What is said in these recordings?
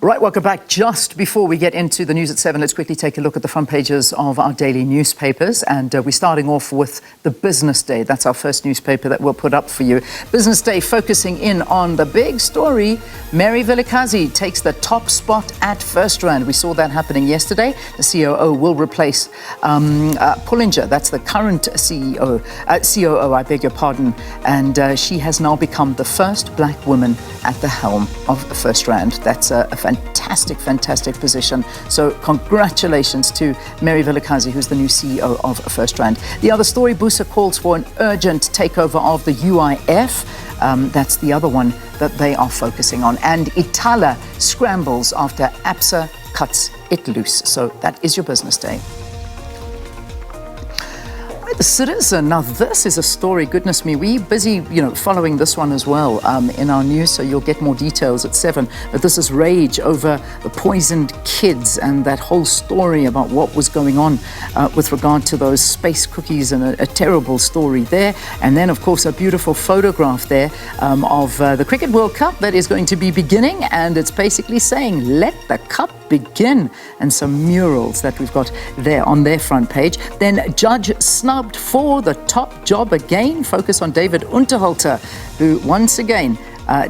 Right, welcome back. Just before we get into the news at 7, let's quickly take a look at the front pages of our daily newspapers. And we're starting off with the Business Day. That's our first newspaper that we'll put up for you. Business Day focusing in on the big story. Mary Vilakazi takes the top spot at FirstRand. We saw that happening yesterday. The COO will replace Pullinger. That's the current COO, I beg your pardon. And she has now become the first black woman at the helm of FirstRand. That's a fantastic position. So congratulations to Mary Vilakazi, who's the new CEO of FirstRand. The other story, Busa calls for an urgent takeover of the UIF. That's the other one that they are focusing on. And Itala scrambles after ABSA cuts it loose. So that is your Business Day. The Citizen. Now this is a story, goodness me, we're busy, following this one as well in our news, so you'll get more details at 7. But this is rage over the poisoned kids and that whole story about what was going on with regard to those space cookies, and a terrible story there. And then, of course, a beautiful photograph there of the Cricket World Cup that is going to be beginning, and it's basically saying, let the cup begin, and some murals that we've got there on their front page. Then judge snubbed for the top job again. Focus on David Unterhalter, who once again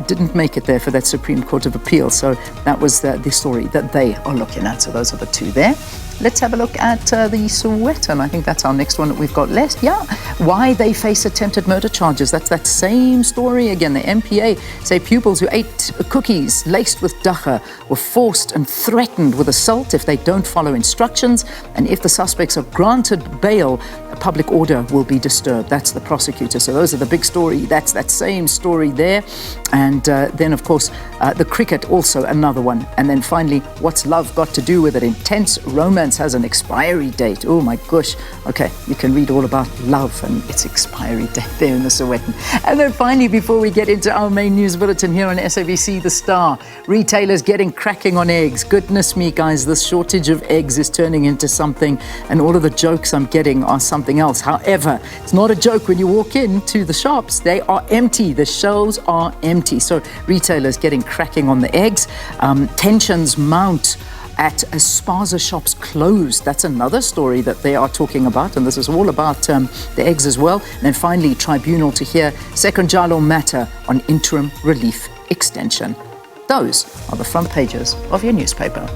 didn't make it there for that Supreme Court of Appeal. So that was the story that they are looking at. So those are the two there. Let's have a look at the Sowetan. I think that's our next one that we've got left. Yeah, why they face attempted murder charges. That's that same story again. The MPA say pupils who ate cookies laced with dagga were forced and threatened with assault if they don't follow instructions. And if the suspects are granted bail, public order will be disturbed. That's the prosecutor. So those are the big story. That's that same story there. And then, of course, the cricket, also another one. And then finally, what's love got to do with it? Intense romance has an expiry date. Oh my gosh. Okay, you can read all about love and its expiry date there in the Sowetan. And then finally, before we get into our main news bulletin here on SABC, The Star, retailers getting cracking on eggs. Goodness me, guys, this shortage of eggs is turning into something, and all of the jokes I'm getting are something else. However, it's not a joke when you walk into the shops. They are empty. The shelves are empty. So retailers getting cracking on the eggs. Tensions mount at spaza shops closed. That's another story that they are talking about, and this is all about the eggs as well. And then finally, tribunal to hear second Jalo matter on interim relief extension. Those are the front pages of your newspaper.